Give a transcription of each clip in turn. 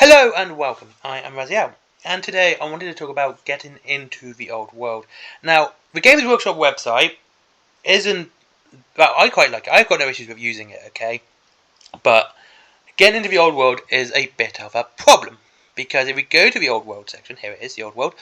Hello and welcome, I am Raziel, and today I wanted to talk about getting into the old world. Now, the Games Workshop website isn't, well, I quite like it, I've got no issues with using it, okay? But getting into the old world is a bit of a problem, because if we go to the old world section, here it is, the old world,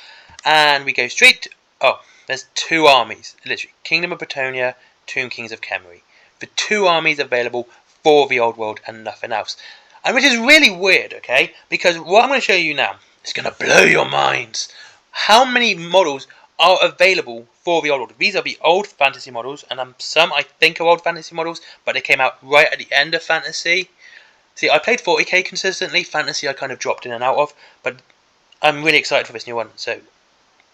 and we go straight to, there's two armies, literally, Kingdom of Bretonia, Tomb Kings of Kemery. The two armies available for the old world and nothing else. And which is really weird, okay? Because what I'm going to show you now is going to blow your minds. How many models are available for the old world? These are the old fantasy models, and some I think are old fantasy models, but they came out right at the end of fantasy. See, I played 40k consistently. Fantasy I kind of dropped in and out of, but I'm really excited for this new one, so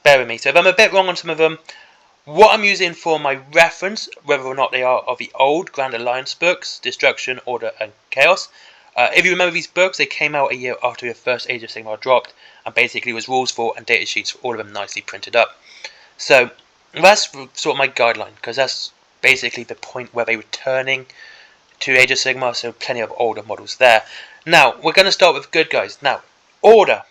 bear with me. So if I'm a bit wrong on some of them, what I'm using for my reference, whether or not they are of the old Grand Alliance books, Destruction, Order, and Chaos. If you remember these books, they came out a year after the first Age of Sigmar dropped, and basically was rules for and data sheets for all of them nicely printed up. So that's sort of my guideline, because that's basically the point where they were turning to Age of Sigmar, so plenty of older models there. Now, we're going to start with good guys. Now, Order.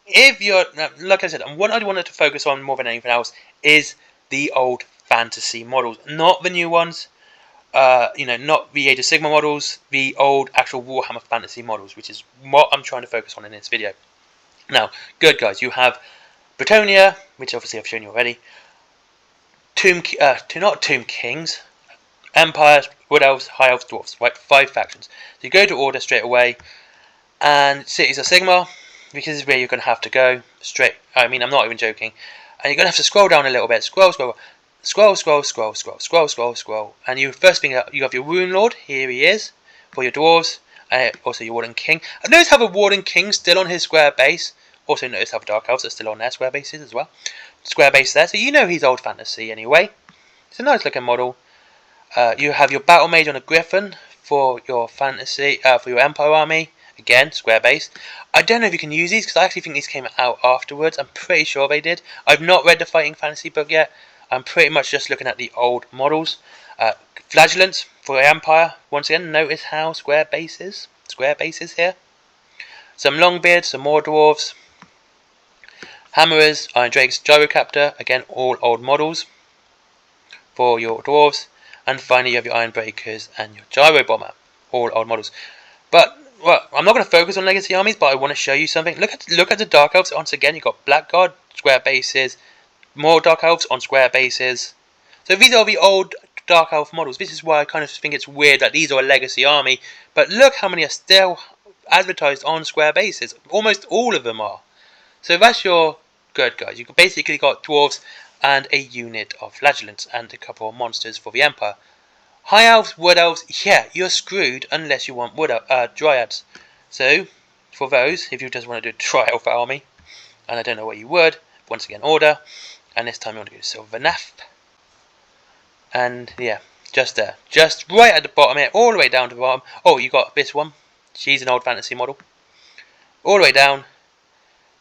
If you're, like I said, and what I wanted to focus on more than anything else is the old fantasy models, not the new ones. Not the Age of Sigmar models, the old actual Warhammer fantasy models, which is what I'm trying to focus on in this video. Now, good guys, you have Bretonia, which obviously I've shown you already. Not Tomb Kings, Empires, Wood Elves, High Elves, Dwarfs, right? 5 factions. So you go to Order straight away, and Cities of Sigmar, because this is where you're going to have to go straight. I mean, I'm not even joking. And you're going to have to scroll down a little bit, scroll, and you first thing you have your Rune Lord. Here he is for your dwarves. Also your Warden King. And notice how the Warden King still on his square base. Also notice how the Dark Elves are still on their square bases as well. Square base there, so you know he's old fantasy anyway. It's a nice looking model. You have your Battle Mage on a Griffin for your fantasy, for your Empire army. Again, square base. I don't know if you can use these because I actually think these came out afterwards. I'm pretty sure they did. I've not read the Fighting Fantasy book yet. I'm pretty much just looking at the old models. Flagellants for the Empire. Once again, notice how square bases here. Some Longbeards, some more dwarves. Hammerers, Iron Drakes, Gyrocaptor. Again, all old models for your dwarves. And finally, you have your Iron Breakers and your Gyro Bomber. All old models. But well, I'm not going to focus on legacy armies, but I want to show you something. Look at the Dark Elves. Once again, you've got Blackguard, square bases. More Dark Elves on square bases. So these are the old Dark Elf models. This is why I kind of think it's weird that these are a legacy army. But look how many are still advertised on square bases. Almost all of them are. So that's your good guys. You've basically got dwarves and a unit of flagellants and a couple of monsters for the Empire. High Elves, Wood Elves, yeah, you're screwed unless you want Dryads. So, for those, if you just want to do a Tri-Elf army, and I don't know what you would, once again, Order, and this time you want to go to Sylvaneth. And yeah, just there. Just right at the bottom here, all the way down to the bottom. Oh, you got this one. She's an old fantasy model. All the way down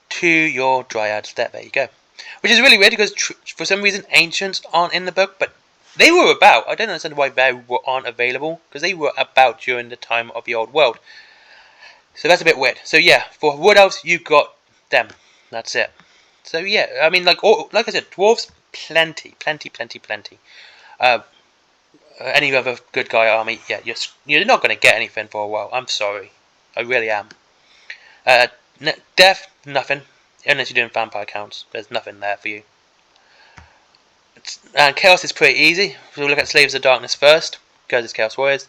to your Dryads. There you go. Which is really weird because for some reason Ancients aren't in the book, but they were about. I don't understand why they aren't available, because they were about during the time of the old world. So that's a bit weird. So yeah, for Wood Elves, you got them. That's it. So yeah, I mean, like I said, dwarves, plenty. Any other good guy army, yeah, you're not going to get anything for a while. I'm sorry, I really am. Death, nothing, unless you're doing vampire counts. There's nothing there for you. And Chaos is pretty easy. We'll look at Slaves of Darkness first, because it's Chaos Warriors.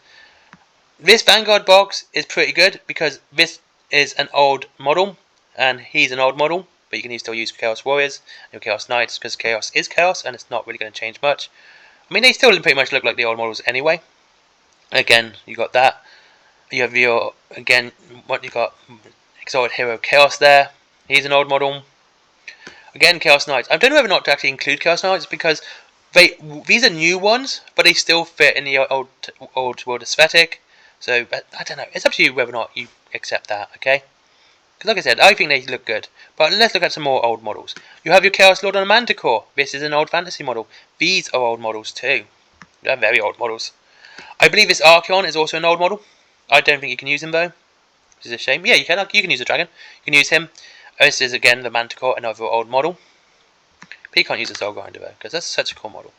This Vanguard box is pretty good, because this is an old model, and he's an old model, but you can still use Chaos Warriors and your Chaos Knights, because Chaos is Chaos, and it's not really going to change much. I mean, they still pretty much look like the old models anyway. Again, you got that. You have your, again, what you got, Exalted Hero Chaos there. He's an old model. Again, Chaos Knights. I don't know whether or not to actually include Chaos Knights because these are new ones, but they still fit in the old world aesthetic. So I don't know. It's up to you whether or not you accept that. Okay? Because like I said, I think they look good. But let's look at some more old models. You have your Chaos Lord on a Manticore. This is an old fantasy model. These are old models too. They're very old models. I believe this Archeon is also an old model. I don't think you can use him though. which is a shame. Yeah, you can use the dragon. You can use him. This is again the Manticore, another old model. But you can't use the Soul Grinder though, because that's such a cool model.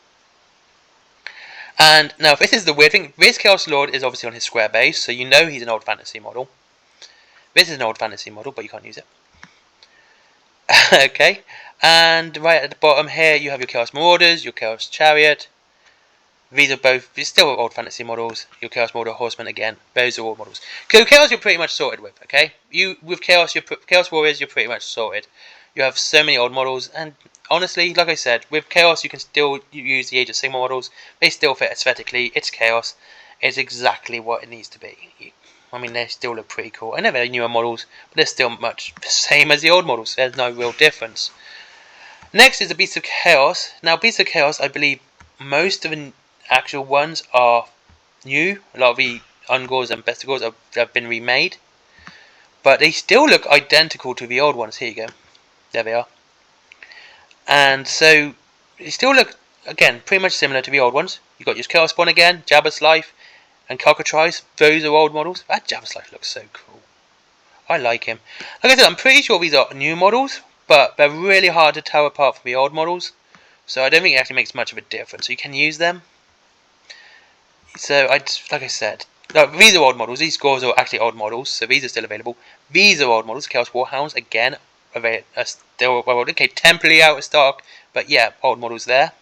And now this is the weird thing. This Chaos Lord is obviously on his square base, so you know he's an old fantasy model. This is an old fantasy model, but you can't use it. Okay, and right at the bottom here you have your Chaos Marauders, your Chaos Chariot. These are still old fantasy models. Your Chaos Marauder Horseman again. Those are all models. So Chaos you're pretty much sorted with, okay? With Chaos, Chaos Warriors, you're pretty much sorted. You have so many old models, and honestly, like I said, with Chaos you can still use the Age of Sigmar models. They still fit aesthetically. It's Chaos. It's exactly what it needs to be. I mean, they still look pretty cool. I know they're newer models, but they're still much the same as the old models. There's no real difference. Next is the Beasts of Chaos. Now, Beasts of Chaos, I believe most of the actual ones are new. A lot of the Ungors and Bestigors have been remade, but they still look identical to the old ones. Here you go. There they are. And so they still look, again, pretty much similar to the old ones. You've got your Chaos Spawn again, Jabba's Life, and Cockatrice. Those are old models. That Jabba's Life looks so cool. I like him. Like I said, I'm pretty sure these are new models, but they're really hard to tell apart from the old models. So I don't think it actually makes much of a difference. So you can use them. So like I said, no, these are old models. These scores are actually old models, so these are still available. These are old models. Chaos Warhounds again are still okay, temporarily out of stock, but yeah, old models there.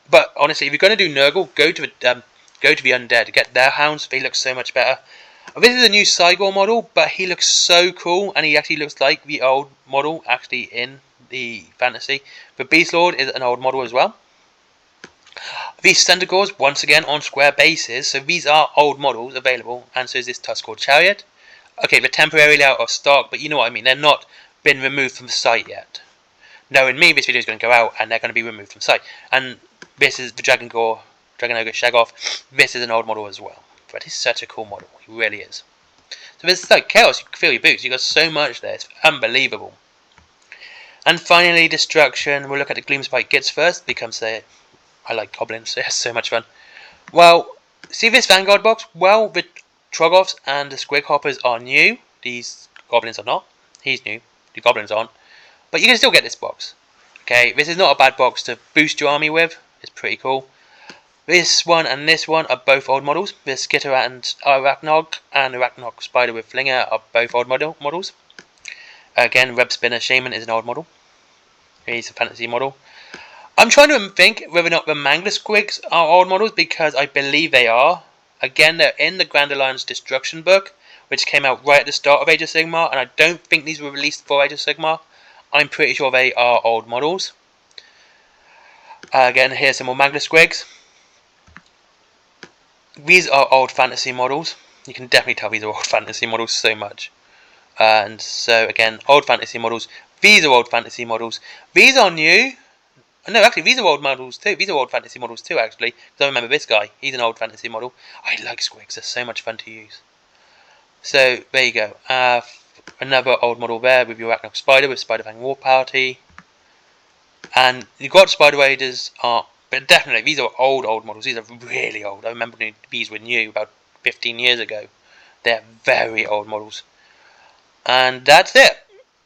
But honestly, if you're going to do Nurgle, go to the Undead. Get their hounds. They look so much better. This is a new Cygor model, but he looks so cool, and he actually looks like the old model actually in the fantasy. But Beast Lord is an old model as well. These Centaurs, once again, on square bases, so these are old models available, and so is this Tuskor Chariot. Okay, they're temporarily out of stock, but you know what I mean, they're not been removed from the site yet. Knowing me, this video is going to go out, and they're going to be removed from site. And this is the Dragon Ogre Shagoth. This is an old model as well. But he's such a cool model, he really is. So this is like Chaos, you can feel your boots, you've got so much there, it's unbelievable. And finally, Destruction, we'll look at the Gloomspike Gits first, becomes a... I like Goblins, they're so much fun. Well, see this Vanguard box? Well, the Troggoths and the Squighoppers are new. These Goblins are not. He's new. The Goblins aren't. But you can still get this box. Okay, this is not a bad box to boost your army with. It's pretty cool. This one and this one are both old models. The Skitter and Arachnog and Arachnog Spider with Flinger are both old models. Again, Web Spinner Shaman is an old model. He's a fantasy model. I'm trying to think whether or not the Mangler Squigs are old models, because I believe they are. Again, they're in the Grand Alliance Destruction book, which came out right at the start of Age of Sigmar, and I don't think these were released for Age of Sigmar. I'm pretty sure they are old models. Again, here's some more Mangler Squigs. These are old fantasy models. You can definitely tell these are old fantasy models so much. And so, again, old fantasy models. These are old fantasy models. These are new. No, actually, these are old models too. These are old fantasy models too, actually. Because I remember this guy. He's an old fantasy model. I like Squigs. They're so much fun to use. So, there you go. Another old model there with your Arachnog Spider with Spider-Fang War Party. And you've got Spider Raiders. But definitely, these are old models. These are really old. I remember these were new about 15 years ago. They're very old models. And that's it.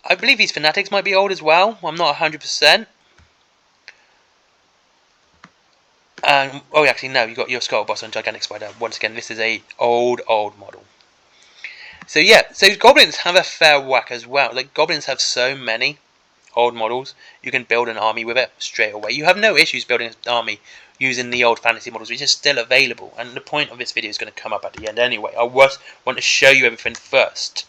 I believe these Fanatics might be old as well. I'm not 100%. Oh, actually, no. You've got your Skull Boss and Gigantic Spider. Once again, this is a old model. So yeah, so Goblins have a fair whack as well. Like, Goblins have so many old models. You can build an army with it straight away. You have no issues building an army using the old fantasy models, which is still available. And the point of this video is going to come up at the end anyway. I want to show you everything first.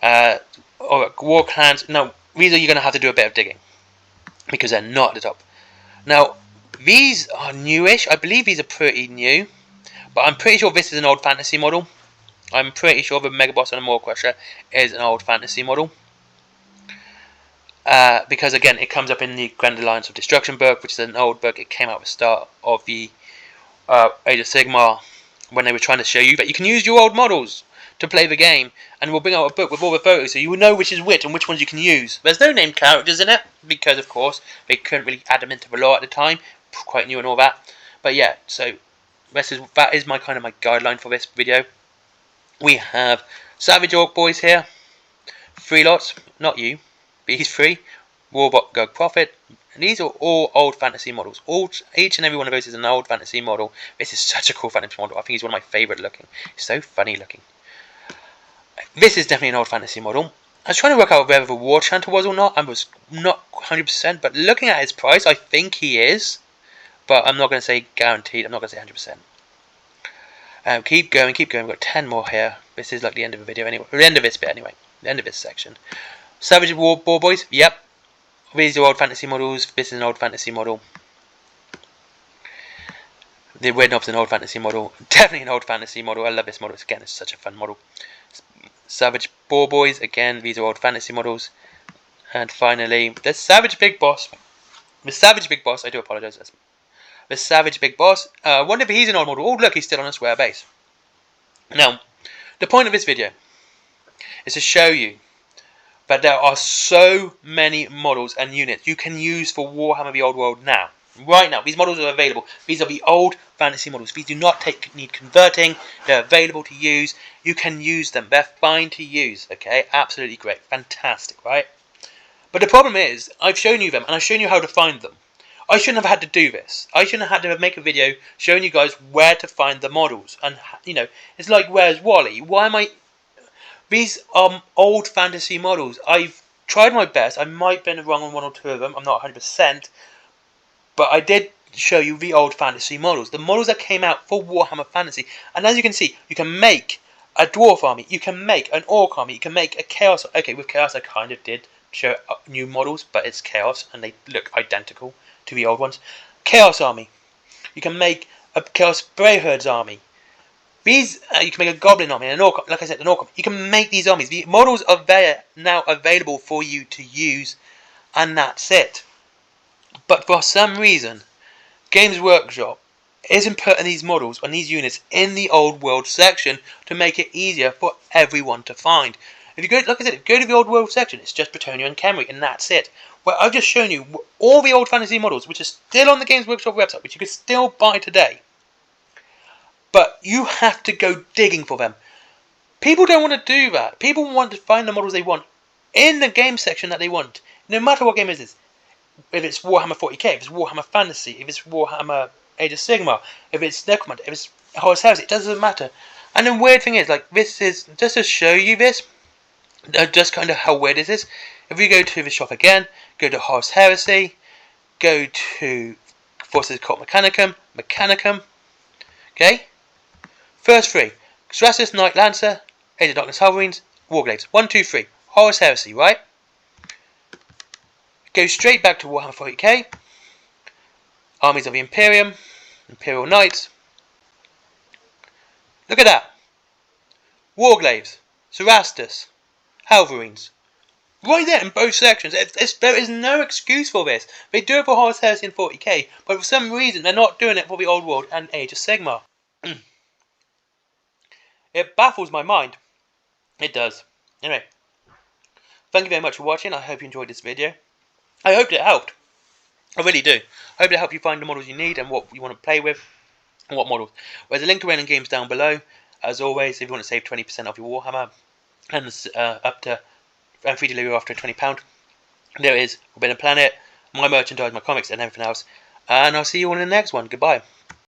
War clans. No, these are you're going to have to do a bit of digging, because they're not at the top. Now, these are newish. I believe these are pretty new, but I'm pretty sure this is an old fantasy model. I'm pretty sure the Mega Boss and the Maw Crusher is an old fantasy model. Because again, it comes up in the Grand Alliance of Destruction book, which is an old book. It came out at the start of the Age of Sigmar, when they were trying to show you that you can use your old models to play the game, and we'll bring out a book with all the photos so you will know which is which and which ones you can use. There's no named characters in it, because of course they couldn't really add them into the lore at the time, quite new and all that. But yeah, so that is my guideline for this video. We have Savage Orc Boys here. 3 lots, not you, but he's 3. Warbot Gug Prophet. And these are all old fantasy models. Each and every one of those is an old fantasy model. This is such a cool fantasy model. I think he's one of my favourite looking. He's so funny looking. This is definitely an old fantasy model. I was trying to work out whether the War Chanter was or not. I was not 100%, but looking at his price, I think he is. But I'm not going to say guaranteed. I'm not going to say 100%. Keep going. We've got 10 more here. This is like the end of the video anyway. The end of this bit anyway. The end of this section. Savage War Boys. Yep. These are old fantasy models. This is an old fantasy model. The Red Knob's an old fantasy model. Definitely an old fantasy model. I love this model. Again, it's such a fun model. Savage Boar Boys. Again, these are old fantasy models. And finally, the Savage Big Boss. The Savage Big Boss. I do apologise. The Savage Big Boss. I wonder if he's an old model. Oh, look, he's still on a square base. Now, the point of this video is to show you that there are so many models and units you can use for Warhammer the Old World now. Right now, these models are available. These are the old fantasy models. These do not need converting. They're available to use. You can use them. They're fine to use. Okay, absolutely great. Fantastic, right? But the problem is, I've shown you them, and I've shown you how to find them. I shouldn't have had to do this. I shouldn't have had to make a video showing you guys where to find the models. And, you know, it's like, where's Wally? Why am I... These are old fantasy models. I've tried my best. I might have been wrong on 1 or 2 of them. I'm not 100%. But I did show you the old fantasy models. The models that came out for Warhammer Fantasy. And as you can see, you can make a Dwarf army. You can make an Orc army. You can make a Chaos... Okay, with Chaos I kind of did show new models. But it's Chaos. And they look identical to the old ones. Chaos army. You can make a Chaos Brayherds army. These, you can make a Goblin army, an Orc, like I said, an Orc army. You can make these armies. The models are there now available for you to use, and that's it. But for some reason, Games Workshop isn't putting these models and these units in the Old World section to make it easier for everyone to find. If you go, like I said, if you go to the Old World section, it's just Bretonnia and Khemri, and that's it. Well, I've just shown you all the old fantasy models, which are still on the Games Workshop website, which you can still buy today. But you have to go digging for them. People don't want to do that. People want to find the models they want in the game section that they want. No matter what game it is. If it's Warhammer 40k, if it's Warhammer Fantasy, if it's Warhammer Age of Sigmar, if it's Necromant, if it's Horus Heresy, it doesn't matter. And the weird thing is, like, this is, just to show you this, just kind of how weird this is. If we go to the shop again, go to Horus Heresy, go to Forces Cult Mechanicum, okay? First 3, Stratus Knight Lancer, Age of Darkness Halberines, Warglaives. 1, 2, 3. Horus Heresy, right? Go straight back to Warhammer 40k. Armies of the Imperium, Imperial Knights. Look at that. Warglaives, Cerastus, Halberines. Right there in both sections. There is no excuse for this. They do it for Horus Heresy and 40k, but for some reason they're not doing it for the Old World and Age of Sigmar. It baffles my mind. It does. Anyway, thank you very much for watching. I hope you enjoyed this video. I hope it helped. I really do. I hope it helped you find the models you need and what you want to play with and what models. There's a link to Raining Games down below. As always, if you want to save 20% off your Warhammer and up to free delivery after £20, there it is. Forbidden Planet, my merchandise, my comics and everything else. And I'll see you all in the next one. Goodbye.